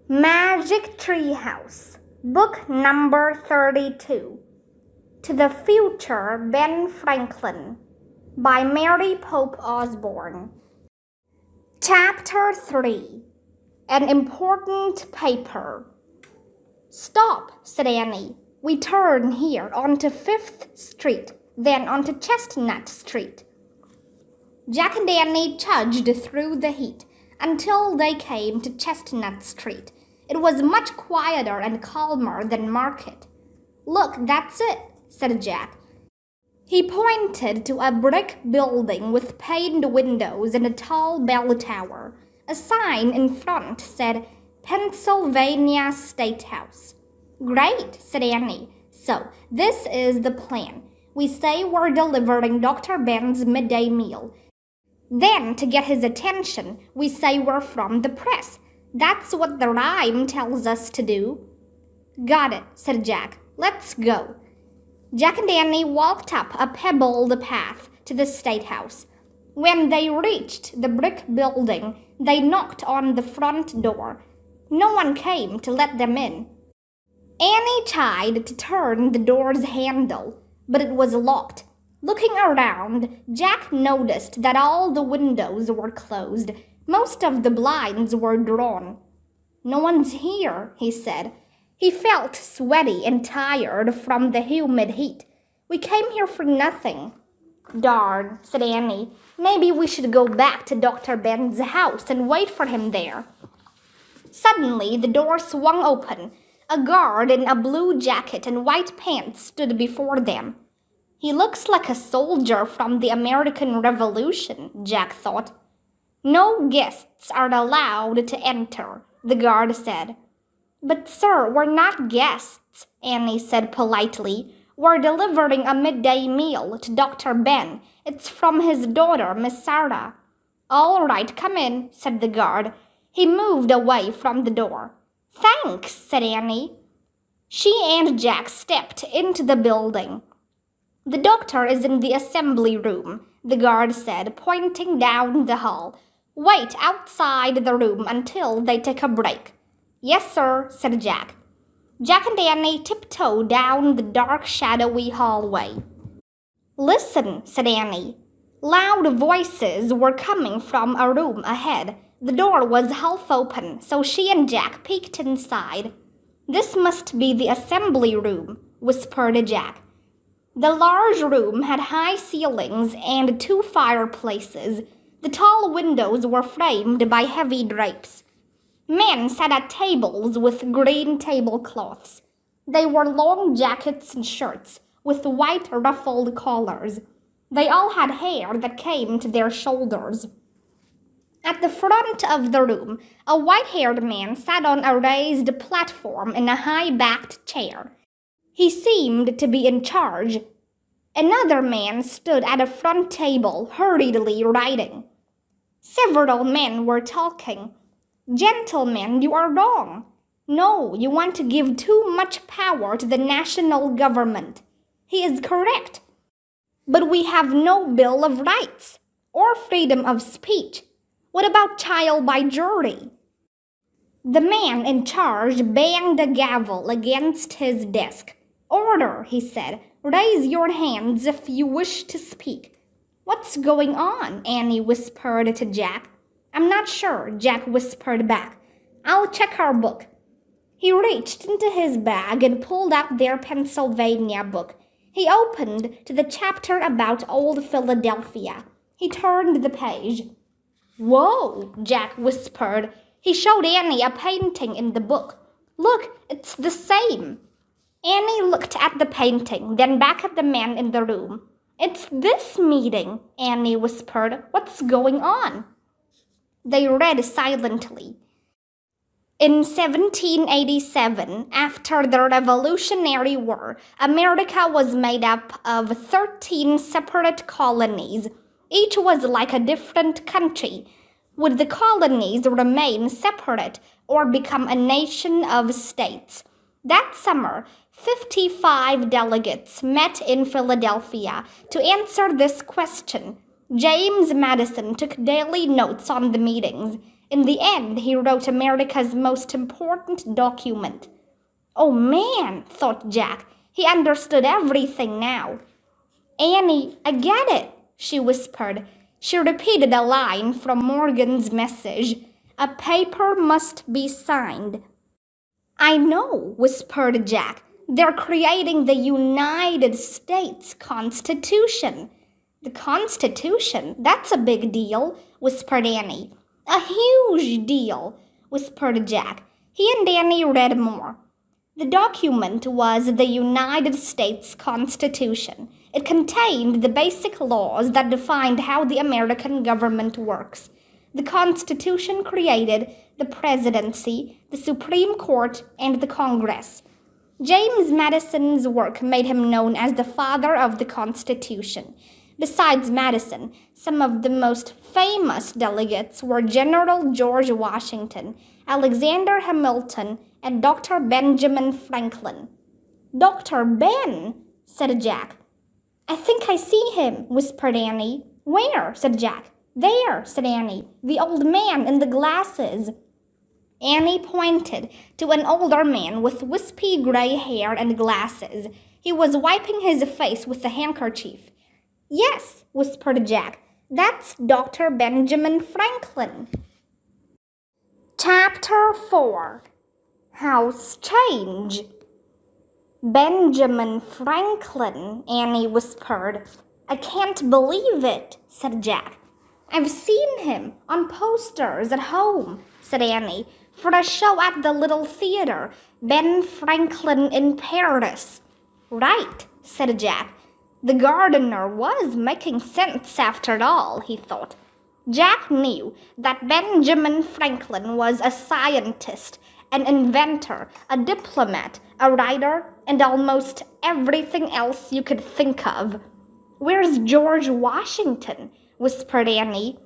Magic Treehouse, Book Number 32, To the Future Ben Franklin, by Mary Pope Osborne. Chapter 3, An Important Paper. "Stop," said Annie. "We turn here onto 5th Street, then onto Chestnut Street." Jack and Annie trudged through the heat until they came to Chestnut Street. It was much quieter and calmer than Market. "Look, that's it," said Jack. He pointed to a brick building with paned windows and a tall bell tower. A sign in front said, "Pennsylvania State House." "Great," said Annie. "So, this is the plan. We say we're delivering Dr. Ben's midday meal. Then, to get his attention, we say we're from the press. That's what the rhyme tells us to do." "Got it," said Jack. "Let's go." Jack and Annie walked up a pebbled path to the State House. When they reached the brick building, they knocked on the front door. No one came to let them in. Annie tried to turn the door's handle, but it was locked. Looking around, Jack noticed that all the windows were closed. Most of the blinds were drawn. "No one's here," he said. He felt sweaty and tired from the humid heat. "We came here for nothing." "Darn," said Annie. "Maybe we should go back to Dr. Ben's house and wait for him there." Suddenly, the door swung open. A guard in a blue jacket and white pants stood before them. "He looks like a soldier from the American Revolution," Jack thought. "No guests are allowed to enter," the guard said. "But, sir, we're not guests," Annie said politely. "We're delivering a midday meal to Dr. Ben. It's from his daughter, Miss Sarah." "All right, come in," said the guard. He moved away from the door. "Thanks," said Annie. She and Jack stepped into the building. "The doctor is in the assembly room," the guard said, pointing down the hall. "Wait outside the room until they take a break." "Yes, sir," said Jack. Jack and Annie tiptoed down the dark, shadowy hallway. "Listen," said Annie. Loud voices were coming from a room ahead. The door was half open, so she and Jack peeked inside. "This must be the assembly room," whispered Jack. The large room had high ceilings and 2 fireplaces. The tall windows were framed by heavy drapes. Men sat at tables with green tablecloths. They wore long jackets and shirts with white ruffled collars. They all had hair that came to their shoulders. At the front of the room, a white-haired man sat on a raised platform in a high-backed chair. He seemed to be in charge. Another man stood at a front table, hurriedly writing. Several men were talking. "Gentlemen, you are wrong. No, you want to give too much power to the national government." "He is correct. But we have no Bill of Rights or freedom of speech. What about trial by jury?" The man in charge banged a gavel against his desk. "Order," he said. "Raise your hands if you wish to speak." "What's going on?" Annie whispered to Jack. "I'm not sure," Jack whispered back. "I'll check our book." He reached into his bag and pulled out their Pennsylvania book. He opened to the chapter about old Philadelphia. He turned the page. "Whoa," Jack whispered. He showed Annie a painting in the book. "Look, it's the same." Annie looked at the painting, then back at the man in the room. "It's this meeting," Annie whispered. "What's going on?" They read silently. In 1787, after the Revolutionary War, America was made up of 13 separate colonies. Each was like a different country. Would the colonies remain separate or become a nation of states? That summer, 55 delegates met in Philadelphia to answer this question. James Madison took daily notes on the meetings. In the end, he wrote America's most important document. Oh man, thought Jack. He understood everything now. Annie, I get it, she whispered. She repeated a line from Morgan's message. A paper must be signed. I know, whispered Jack. They're creating the United States Constitution. The Constitution? That's a big deal, whispered Annie. A huge deal, whispered Jack. He and Annie read more. The document was the United States Constitution. It contained the basic laws that defined how the American government works. The Constitution created the presidency, the Supreme Court, and the Congress. James Madison's work made him known as the father of the Constitution. Besides Madison, some of the most famous delegates were General George Washington, Alexander Hamilton, and Dr. Benjamin Franklin. Dr. Ben, said Jack. I think I see him, whispered Annie. Where? Said Jack. There, said Annie. The old man in the glasses. Annie pointed to an older man with wispy gray hair and glasses. He was wiping his face with a handkerchief. Yes, whispered Jack. That's Dr. Benjamin Franklin. Chapter 4. House Change. Benjamin Franklin, Annie whispered. I can't believe it, said Jack. I've seen him on posters at home, said Annie, for a show at the little theater, Ben Franklin in Paris. Right, said Jack. The gardener was making sense after all, he thought. Jack knew that Benjamin Franklin was a scientist, an inventor, a diplomat, a writer, and almost everything else you could think of. Where's George Washington? Whispered Annie.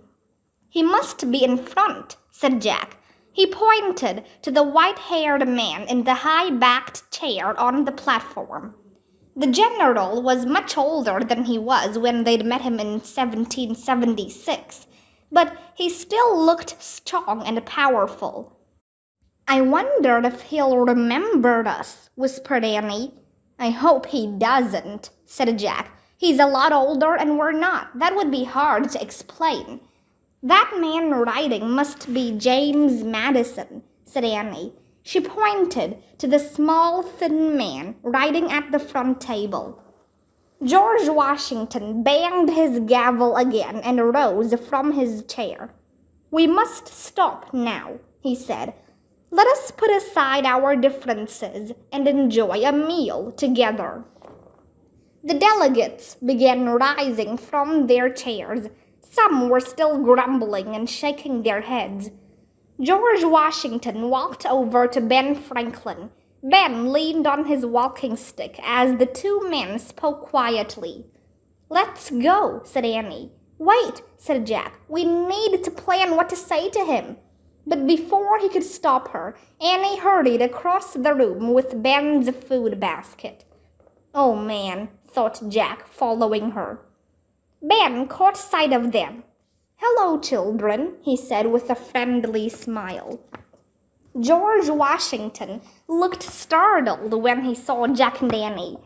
He must be in front, said Jack. He pointed to the white-haired man in the high-backed chair on the platform. The general was much older than he was when they'd met him in 1776, but he still looked strong and powerful. I wonder if he'll remember us, whispered Annie. I hope he doesn't, said Jack. He's a lot older and we're not. That would be hard to explain. That man writing must be James Madison, said Annie. She pointed to the small, thin man writing at the front table. George Washington banged his gavel again and rose from his chair. We must stop now, he said. Let us put aside our differences and enjoy a meal together. The delegates began rising from their chairs. Some were still grumbling and shaking their heads. George Washington walked over to Ben Franklin. Ben leaned on his walking stick as the two men spoke quietly. Let's go, said Annie. Wait, said Jack. We need to plan what to say to him. But before he could stop her, Annie hurried across the room with Ben's food basket. Oh man, thought Jack, following her. Ben caught sight of them. Hello, children, he said with a friendly smile. George Washington looked startled when he saw Jack and Annie.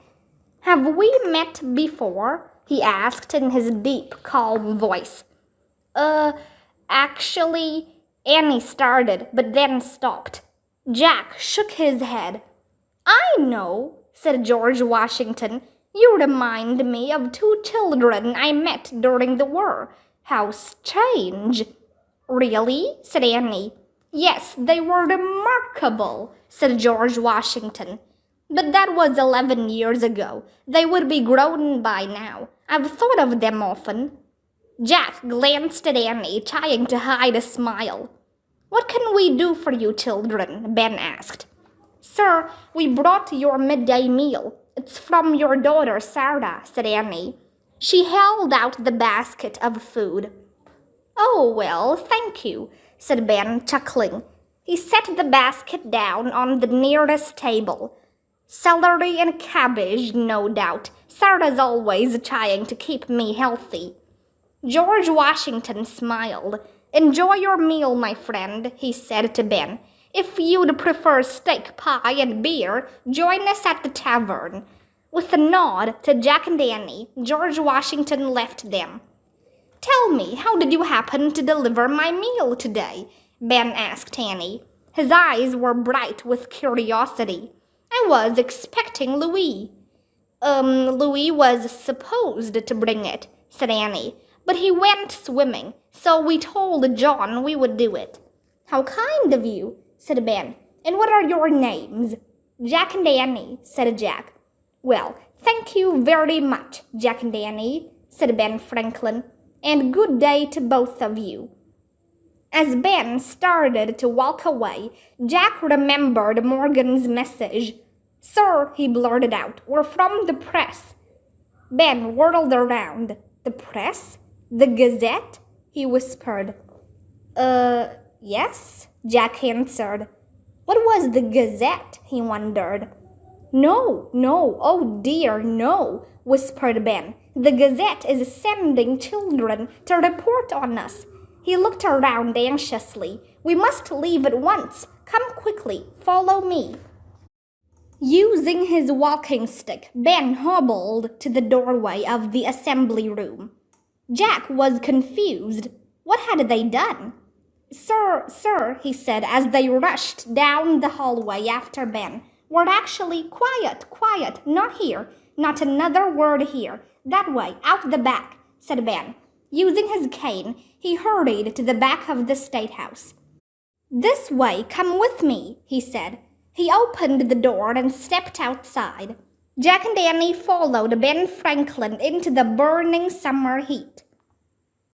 Have we met before? He asked in his deep, calm voice. Actually, Annie started, but then stopped. Jack shook his head. I know, said George Washington. You remind me of two children I met during the war. How strange. Really? Said Annie. Yes, they were remarkable, said George Washington. But that was 11 years ago. They would be grown by now. I've thought of them often. Jack glanced at Annie, trying to hide a smile. What can we do for you children? Ben asked. Sir, we brought your midday meal. It's from your daughter Sarah, said Annie. She held out the basket of food. Oh, well, thank you, said Ben, chuckling. He set the basket down on the nearest table. Celery and cabbage, no doubt. Sarah's always trying to keep me healthy. George Washington smiled. Enjoy your meal, my friend, he said to Ben. If you'd prefer steak pie and beer, join us at the tavern. With a nod to Jack and Annie, George Washington left them. Tell me, how did you happen to deliver my meal today? Ben asked Annie. His eyes were bright with curiosity. I was expecting Louis. Louis was supposed to bring it, said Annie, but he went swimming, so we told John we would do it. How kind of you, said Ben. And what are your names? Jack and Annie, said Jack. Well, thank you very much, Jack and Annie, said Ben Franklin, and good day to both of you. As Ben started to walk away, Jack remembered Morgan's message. Sir, he blurted out, we're from the press. Ben whirled around. The press? The Gazette? He whispered. Yes, Jack answered. What was the Gazette? He wondered. No, oh dear, no, whispered Ben. The Gazette is sending children to report on us. He looked around anxiously. We must leave at once. Come quickly, follow me. Using his walking stick, Ben hobbled to the doorway of the assembly room. Jack was confused. What had they done? Sir, he said as they rushed down the hallway after Ben. We're actually quiet, not here, not another word here. That way, out the back, said Ben. Using his cane, he hurried to the back of the State House. This way, come with me, he said. He opened the door and stepped outside. Jack and Annie followed Ben Franklin into the burning summer heat.